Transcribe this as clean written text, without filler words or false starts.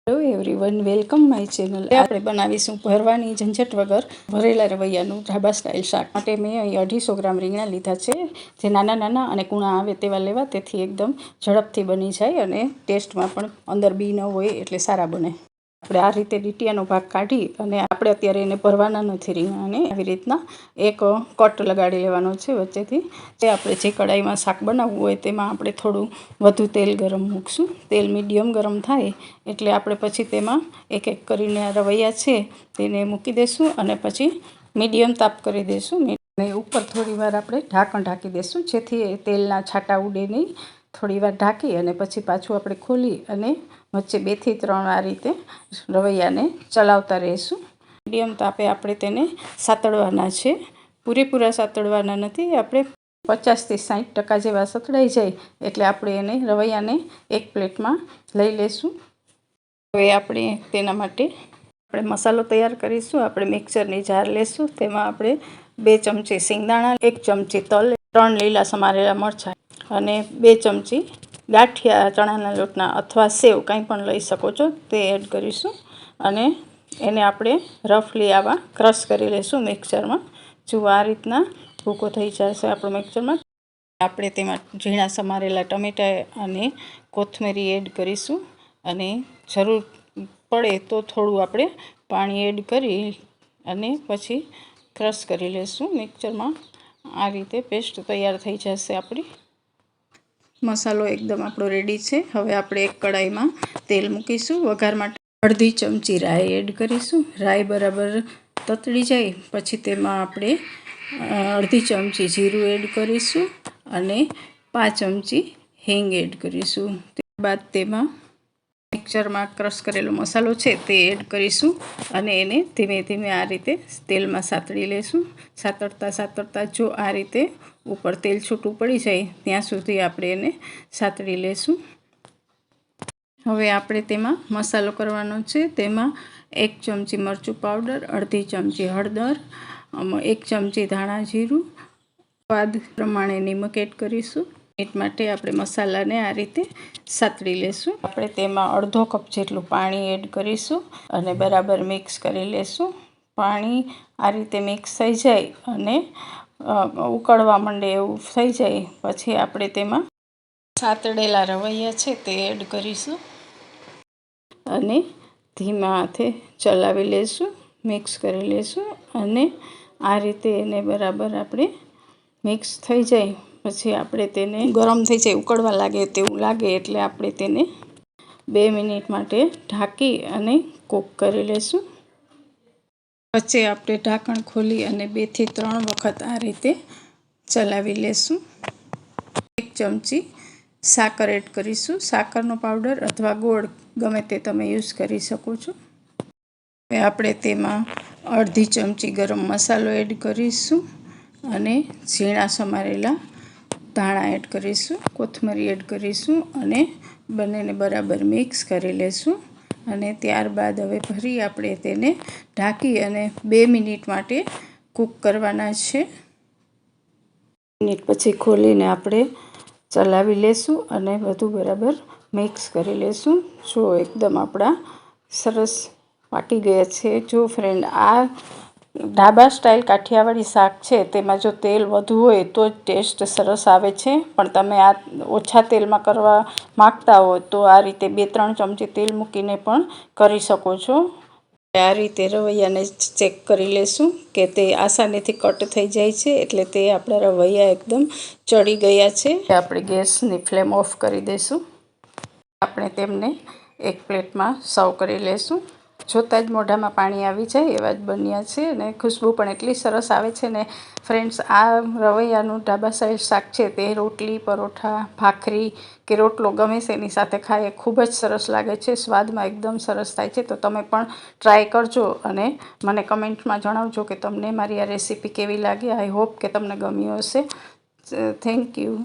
Hello everyone, welcome my channel. આપણે બનાવીશું ભરવાની ઝંઝટ વગર ભરેલા રવૈયાનું ઢાબા સ્ટાઇલ શાક। માટે મેં અહીં 250 ગ્રામ રીંગણા લીધા છે, જે નાના નાના અને કૂણા આવે તેવા લેવા, તેથી એકદમ ઝડપથી બની જાય અને ટેસ્ટમાં પણ અંદર બી ન હોય એટલે સારા બને। આપણે આ રીતે ડીટીયાનો ભાગ કાઢી અને આપણે અત્યારે એને ભરવાના નથી રીંગણાને, આવી રીતના એક કટ લગાડી લેવાનો છે વચ્ચેથી। તે આપણે જે કડાઈમાં શાક બનાવવું હોય તેમાં આપણે થોડું વધુ તેલ ગરમ મૂકશું। તેલ મીડિયમ ગરમ થાય એટલે આપણે પછી તેમાં એક એક કરીને આ રવૈયા છે તેને મૂકી દઈશું અને પછી મીડિયમ તાપ કરી દઈશું અને ઉપર થોડીવાર આપણે ઢાંકણ ઢાંકી દઈશું, જેથી તેલના છાંટા ઉડે નહીં। થોડીવાર ઢાંકી અને પછી પાછું આપણે ખોલી અને વચ્ચે 2 થી 3 આ રીતે રવૈયાને ચલાવતા રહીશું। મીડિયમ તાપે આપણે તેને સાતળવાના છે, પૂરેપૂરા સાતળવાના નથી। આપણે 50 થી 60% જેવા સતળાઈ જાય એટલે આપણે એને રવૈયાને એક પ્લેટમાં લઈ લઈશું। હવે આપણે તેના માટે મસાલો તૈયાર કરીશું। આપણે મિક્સરની જાર લેશું, તેમાં આપણે 2 ચમચી સિંગદાણા, 1 ચમચી તલ, 3 લીલા સમારેલા મરચાં અને 2 ચમચી ગાંઠિયા ચણાના લોટના અથવા સેવ કંઈ પણ લઈ શકો છો તે એડ કરીશું અને એને આપણે રફલી આવા ક્રશ કરી લઈશું મિક્સરમાં। જો આ રીતના ભૂકો થઈ જશે આપણો મિક્સરમાં, આપણે તેમાં ઝીણા સમારેલા ટમેટાં અને કોથમરી એડ કરીશું અને જરૂર પડે તો થોડું આપણે પાણી એડ કરી અને પછી ક્રશ કરી લઈશું મિક્સરમાં। આ રીતે પેસ્ટ તૈયાર થઈ જશે આપણી। મસાલો એકદમ આપણો રેડી છે। હવે આપણે એક કડાઈમાં તેલ મૂકીશું। વઘાર માટે અડધી ચમચી રાઈ એડ કરીશું। રાઈ બરાબર તતડી જાય પછી તેમાં આપણે અડધી ચમચી જીરું એડ કરીશું અને 5 ચમચી હિંગ એડ કરીશું। ત્યારબાદ તેમાં મિક્સરમાં ક્રશ કરેલો મસાલો છે તે એડ કરીશું અને એને ધીમે ધીમે આ રીતે તેલમાં સાતળી લઈશું। સાતળતા જો આ રીતે ઉપર તેલ છૂટું પડી જાય ત્યાં સુધી આપણે એને સાતળી લઈશું। હવે આપણે તેમાં મસાલો કરવાનો છે। તેમાં 1 ચમચી મરચું પાવડર, અડધી ચમચી હળદર, 1 ચમચી ધાણા જીરું, સ્વાદ પ્રમાણે નિમક એડ કરીશું। મીઠ માટે આપણે મસાલાને આ રીતે સાતળી લઈશું। આપણે તેમાં અડધો કપ જેટલું પાણી એડ કરીશું અને બરાબર મિક્સ કરી લઈશું। પાણી આ રીતે મિક્સ થઈ જાય અને ઉકળવા માંડે એવું થઈ જાય પછી આપણે તેમાં સાતળેલા રવૈયા છે તે એડ કરીશું અને ધીમા હાથે ચલાવી લઈશું, મિક્સ કરી લઈશું અને આ રીતે એને બરાબર આપણે મિક્સ થઈ જાય પછી આપણે તેને ગરમ થઈ જાય, ઉકળવા લાગે તેવું લાગે એટલે આપણે તેને 2 મિનિટ માટે ઢાંકી અને કૂક કરી લઈશું। વચ્ચે આપણે ઢાંકણ ખોલી અને 2 થી 3 વખત આ રીતે ચલાવી લઈશું। 1 ચમચી સાકર એડ કરીશું। સાકરનો પાવડર અથવા ગોળ ગમે તે તમે યુઝ કરી શકો છો। હવે આપણે તેમાં અડધી ચમચી ગરમ મસાલો એડ કરીશું અને ઝીણા સમારેલા ધાણા એડ કરીશું, કોથમરી એડ કરીશું અને બંનેને બરાબર મિક્સ કરી લઈશું અને ત્યારબાદ હવે ફરી આપણે તેને ઢાંકી અને 2 મિનિટ માટે કૂક કરવાના છે। મિનિટ પછી ખોલીને આપણે ચલાવી લઈશું અને બધું બરાબર મિક્સ કરી લઈશું। જો એકદમ આપણા સરસ પાકી ગયા છે। જો ફ્રેન્ડ, આ ઢાબા સ્ટાઇલ કાઠિયાવાડી શાક છે તેમાં જો તેલ વધુ હોય તો જ ટેસ્ટ સરસ આવે છે, પણ તમે આ ઓછા તેલમાં કરવા માગતા હો તો આ રીતે 2-3 ચમચી તેલ મૂકીને પણ કરી શકો છો। આ રીતે રવૈયાને ચેક કરી લેશું કે તે આસાનીથી કટ થઈ જાય છે એટલે તે આપણા રવૈયા એકદમ ચડી ગયા છે। આપણે ગેસની ફ્લેમ ઓફ કરી દઈશું। આપણે તેમને એક પ્લેટમાં સર્વ કરી લઈશું। જોતાં જ મોઢામાં પાણી આવી જાય એવા જ બન્યા છે અને ખુશ્બુ પણ એટલી સરસ આવે છે ને ફ્રેન્ડ્સ, આ રવૈયાનું ઢાબા સ્ટાઇલ શાક છે તે રોટલી, પરોઠા, ભાખરી કે રોટલો ગમે તેની સાથે ખાઈએ ખૂબ જ સરસ લાગે છે। સ્વાદમાં એકદમ સરસ થાય છે, તો તમે પણ ટ્રાય કરજો અને મને કમેન્ટમાં જણાવજો કે તમને મારી આ રેસીપી કેવી લાગી। આઈ હોપ કે તમને ગમ્યું હશે। Thank you.